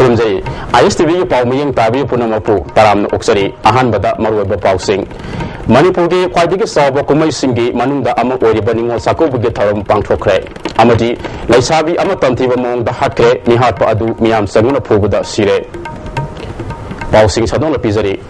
Kurumjai, ISTV Palming Tabi Punamapu, Taram Oxari, Ahanbada Maruba Pausing. Manipuri, Quadiki Sabo Kumai Singi, Manunda Ama Oribaning Sakobu Getarum Pangtokre. Amadi, Laisabi Amatantiva Mong, the Hakre, Nihapa Adu, Miam Saguna Pubuda Sire. Pausing Sadona Pizari.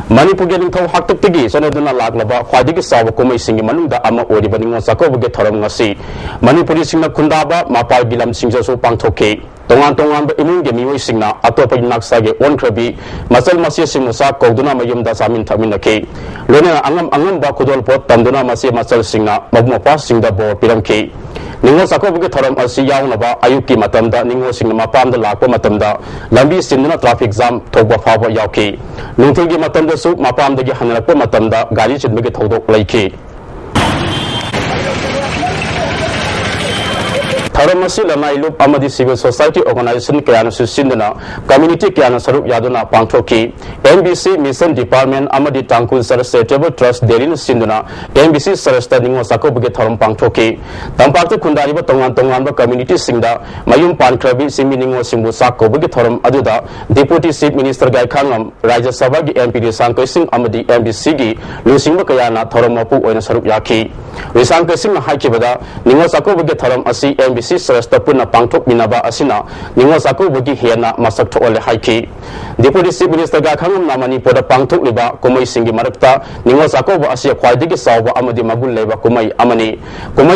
Manipuri getting to Haktigi, Sonaduna Laglaba, Quadiki Sabo Kumai Singi, Manunda Ama Oribaning Sakobu Getarum Nasi. Manipuri Singa Kundaba, Mapa Bilam Singso Pangtoke. Tongan imungi miwi singna atopa inaksage on krabi masal masih simusa koduna mayum da samin taminake lona angam ba kudol pot tanduna masih masal singna magmopa singda bo piramke ningo sakobuge thoram asi yauna ba ayuki matamda ningo singna mapam da lakpa matamda lambi sinduna traffic jam thogba phaba yauki nungthulgi matamda su mapam dagi hanrakpa matamda gari chidmege thodok laiki Taramasi lama ilup amadi civil society organization kayana susindana community kayana sarup yaduna pangthoki NBC mission department amadi tangkul sarase table trust derin sindana NBC sarasta ningo sakobuge tharam pangthoki tampakte khundari ba tongan ba community singda mayum pankrabi simi ningo singbu sakobuge tharam aduda deputy chief minister gai khangam rajya sabha gi MP Risang Singh amadi NBC gi lusingba kayana tharam mapu oina sarup yaki Risang Singh na haikibada ningo sakobuge tharam asi NBC Sarasta puna pangthok minaba asina ningo sakobugi hiana masak thole haiki deputy chief minister ga khangam namani poda pangthok liba kumai singi marakta ningo sakobu asia khwaidigi sawba amadi magul leba kumai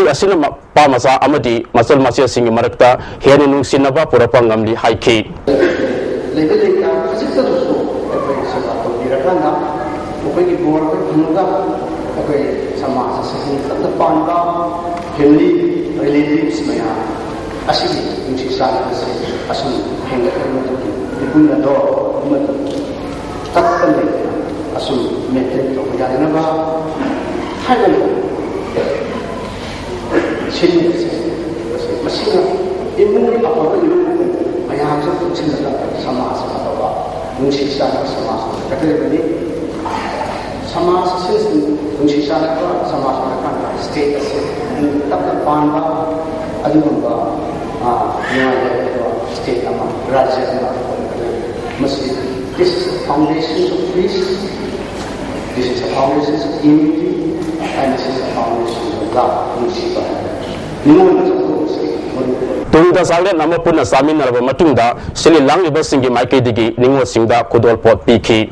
asina pa masa amadi masal masia singi marakta hiana nung sinaba pura pangamli haiki legalika physically so okay sama to dirakana okay bor thumuga okay sama sa sa panga family relatives maya asli insi sana asli hingga kerana dipun do takkan asli meten to jadi nama hagal sini masih imun apa itu maya harus sini sama apa insi sana sama kata ini sama sisi insi sana sama kan status takkan panda adumba state ama rajya mesti this is the foundation of peace, this is the foundation of unity, and this is the foundation of love. Tungda salde nama puna samin naraba matungda sili lang liba singi maike digi ningo singda kudol pot piki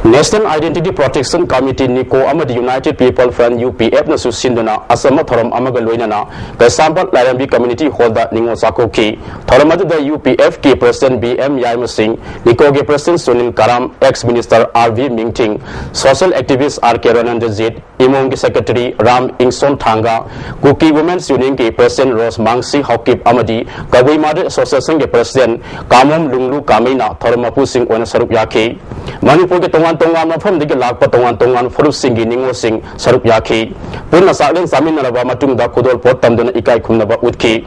National Identity Protection Committee Niko amadi United People Front UPF na susinduna asama thoram amaga loinana ka sample Larambi Community Holder ningo sakoki thoram adu da UPF ke President BM Yaima Singh Niko ke President Sunil Karam ex Minister RV Mingting Social Activist RK Ranandjit Imong ke Secretary Ram Ingson Thanga Kuki Women's Union ke President Rose Mangsi Hokip amadi Kabui Made Association ke President Kamom Lunglu Kamina thoram apu Singh ona sarup yake Manipur ke tongan mafam digi lakpa tongan furuf singi ningo sing sarup yaki purna saklen samin naraba matungda kudol pot tamduna ikai khumnaba utki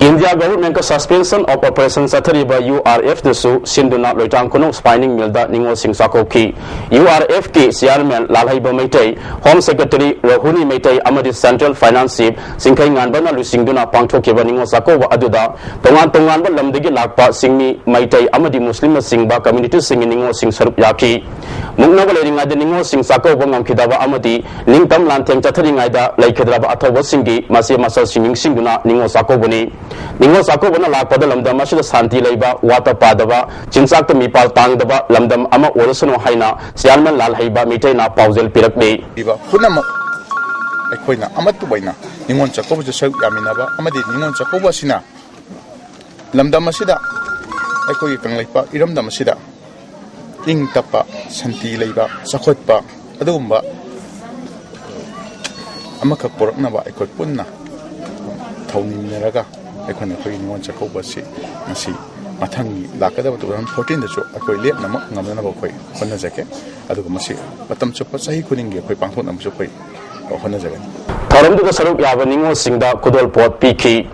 India government ka suspension of operation sathariba URF nasu sinduna loitang kunung spinning milda ningo sing sakoki URF ki chairman lalhaiba maitai home secretary Rahuni maitai amadi central finance chief singkai nganbana lusingduna pangthokeba ningo sakoba aduda tongan ba lamdagi lakpa singmi maitai amadi muslim singba community singi ningo sing sarup yaki mungna baleringa de ningo sing sakoba ngamkhidaba amadi lingtam lanthem chathari da laikhadraba athawa singi masi masal singing singduna ningo sakobani ningo sakobana lakpada lamdam asida santi leiba wata padaba chinsak to mipal tangdaba lamdam ama orasano haina chairman lalhaiba mitai na paujel pirakbe iba punama ekoina amatu baina ningon chakoba jasau yaminaba amadi ningon chakoba sina lamdam asida ekoi kanglaipa iramdam asida ing tapa santi leiba sakhotpa adumba amaka poraknaba ekoi punna thaunineraga ekona koi ningon chakoba si masi mathangi lakadaba 2014 da jo akoi lep namak ngamna ba koi honna jake aduga masi patam chupa sahi kuningi koi pangthon am chupoi honna jage tharam du sarup yaba ningo singda kudol pot piki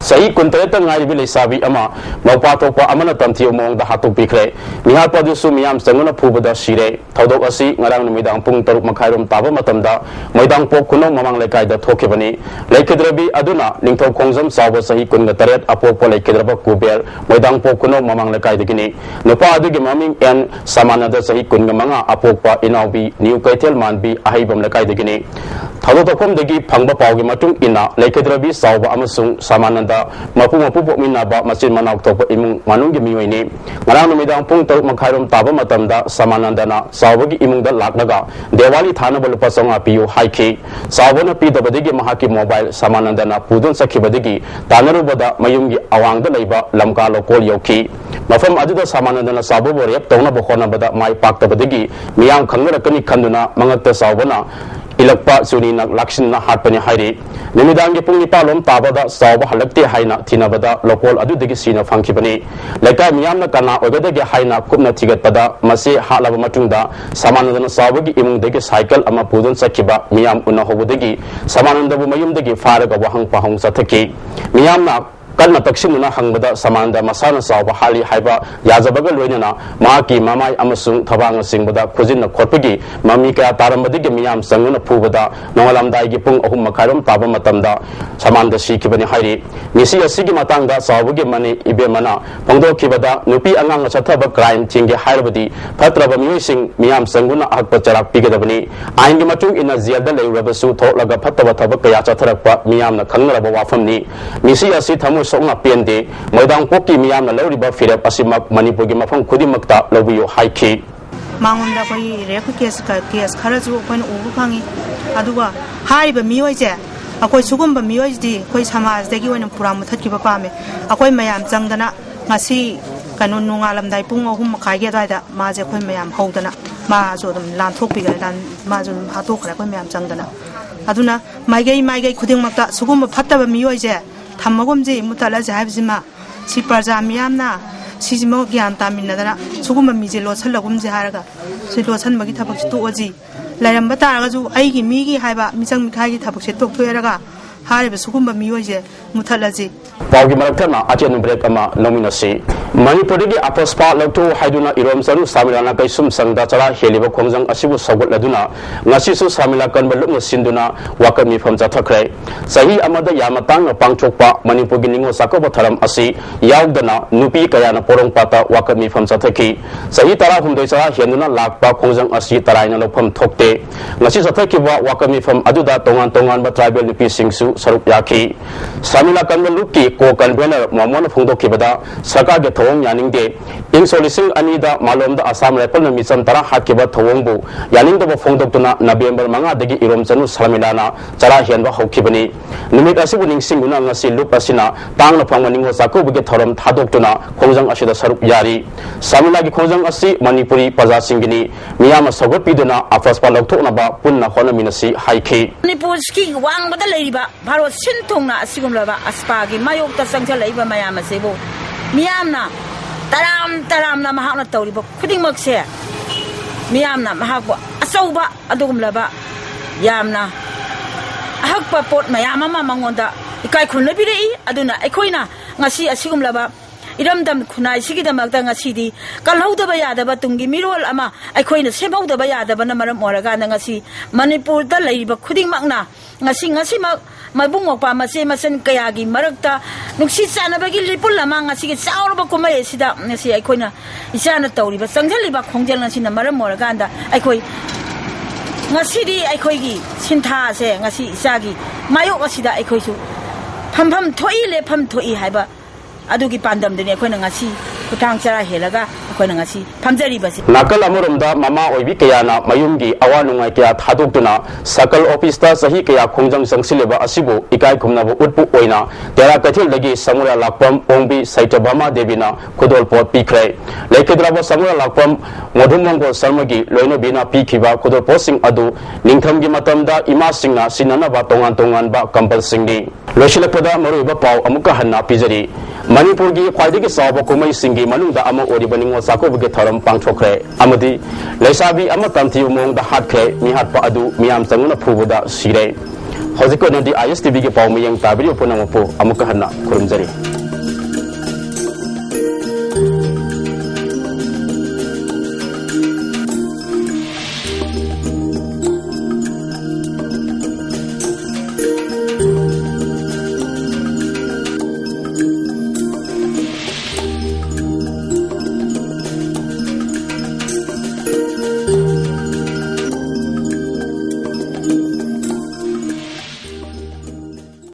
Sahi kuntareta ngai bi lesabi ama maupa tokpa amana tamthi mong da hatuk bikre miha padu su miam sanguna phubada sire thodok asi ngarang numidang pung taruk makhairum taba matamda maidang pok kuno mamang lekai da thokibani lekidrabi aduna ningthau khongjam sawa sahi kun taret apok po lekidraba kubel maidang pok kuno mamang lekai digini nupa adugi maming en samanada sahi kun manga apok pa inaubi new kaitel manbi ahaibam lekai digini thodok tokom degi phangba pawgi matung ina lekidrabi sawa amasung samananda mapu minaba masin manak topa imung manunggi miyoini ngarang numidang pung taruk makhairum taba matamda samanandana sawagi imungda laknaga Diwali thana balupa songa piyu haiki sawona pi dabadigi mahaki mobile samanandana pudun sakhibadigi tanarubada mayumgi awangda leiba lamka lokol yoki mafam aduda samanandana sabu borep tongna bokhona bada mai paktabadigi miyang khangarakani khanduna mangakta sawona ilakpa suni nak lakshin na hatpani hairi nimidangi pungni palom tabada sawba halakti haina thinabada lokol adudigi sina phangkhibani lekai miyamna kana ogadagi haina kupna thigatpada mase halaba matungda samanandana sawbagi imungdagi cycle ama pudun sakhiba miyam una hobudagi samanandabu mayumdagi faraga wahang pahong sathaki miyamna kalna taksinuna hangbada samanda masana sawba hali haiba yajabaga loinana maki mamai amasung thabang singbada khujinna khotpagi mami ka tarambadigi miyam sanguna phubada nongalamdai gi pung ahum makhairam taba matamda samanda sikibani hairi misi asigi matangda sawbagi mani ibemana pongdo kibada nupi angang chathaba crime chinge hairabadi phatraba miyosing miyam sanguna akpa charak pigadabani aingi matung ina zialda leirabasu tholaga phattaba thaba kaya chatharakpa miyamna khangraba wafamni misi asi thamu songna pende maidang poki miyamna lawriba firep asimak Manipur gi mafam khudimakta lawbiyo haiki mangunda koi rek kes kharaju koin ubu phangi aduga haiba miyoije akoi sugumba miyoiji koi samaj degi oina pura muthakiba pame akoi mayam changdana ngasi kanun nungalamdai pung ahum khaige daida maje koi mayam hodana ma jo dum lan thokpiga lan ma jo hatok khara koi mayam changdana aduna maigei khudingmakta sugumba phattaba miyoije thamagomji mutalaje haibjima si parja miyamna sijimo gyan taminadana sugumba mije losalagumje haraga si losanbagi thabak toji lairamba taraga ju aigi migi haiba michang mikhagi thabak se toktoeraga hariba sugumba miyoje mutalaje pawgi maraktana achen break ama nominasi Manipuri gi apaspa lakto haiduna irom saru samilana kai sum sangda chala heliba khongjang asibu sagot laduna ngasi su samila kanba lukna sinduna wakami pham chathakrai sahi amada yamatang pangchokpa Manipur gi ningo sakoba tharam asi yaudana nupi kayana porong pata wakami pham chathaki sahi tara humdoi chala henduna lakpa khongjang asi taraina lopham thokte ngasi chathaki wakami pham aduda tongan ba tribal nupi singsu sarup yaki samila kanba lukki ko convener mamona phungdokki bada sarkar ge thong yaningde in solising anida malomda asam repal na misam tara hakiba thongbu yaningda ba phongdoktuna November manga degi irom chanu salamilana chara hianba hokhibani numit asibu ningsinguna ngasi lupasina tangna phangmaningo sakobuge thoram thadoktuna khongjang asida sarup yari samila gi khongjang asi Manipuri paja singini miyama sagot piduna afaspa lokthokna ba punna khona minasi haiki Manipur ski wangbada leiba bharo sintongna asigumlaba aspa gi mayokta sangcha leiba mayama sebo miyamna taram na mahakna tawriba khudingmakse miyamna mahakwa asauba adugumlaba yamna ahakpa pot mayama mangonda ikai khunlabirei aduna ekhoina ngasi asigumlaba iramdam khunai sigidamakta ngasidi kalhaudaba yadaba tungi mirol ama ekhoina semhaudaba yadaba na maram oraga ngasi Manipur da leiba khudingmakna ngasi maibungok pa mase masan kayagi marakta nungsi sanabagi lipul lamang ngasi saurba kumay sida ngasi ekhoina isana tawriba sangjaliba khongjal ngasi na maram moraganda ekhoi ngasi di ekhoigi sintha se ngasi isagi mayok asida ekhoisu pham thoi haiba adugi pandam deni ekhoina ngasi kutang chara helaga ekhoina ngasi phamjari basi nakal amoromda mama oibi kayana mayumgi awanungai kya thadoktuna sakal office ta sahi kaya khongjang sangsileba asibu ikai khumnabu utpu oina tera kathil dagi samura lakpam ongbi saitabama devina khudol pot pikrai lekedraba samura lakpam modhumongol sarmagi loino bina pikhiba khudol posing adu ningthamgi matamda ima singna sinana ba tongan ba compel singni loshilakpada maruiba paw amuka hanna pijari Manipur gi khwaidigi sawba kumai singi manungda ama oriba ningo sakobuge tharam pangthokre amadi leisabi ama tamthi umong da hatkre mi hatpa adu miyam sanguna phubuda sire ꯍꯧꯖꯤꯛ ꯑꯣꯏꯅꯗꯤ ISTV ꯒꯤ ꯄꯥꯎ ꯃꯤꯌꯦꯡ ꯇꯥꯕꯤꯔꯤꯕ ꯄꯨꯝꯅꯃꯛꯄꯨ ꯑꯃꯨꯛꯀ ꯍꯟꯅ ꯈꯨꯔꯨꯝꯖꯔꯤ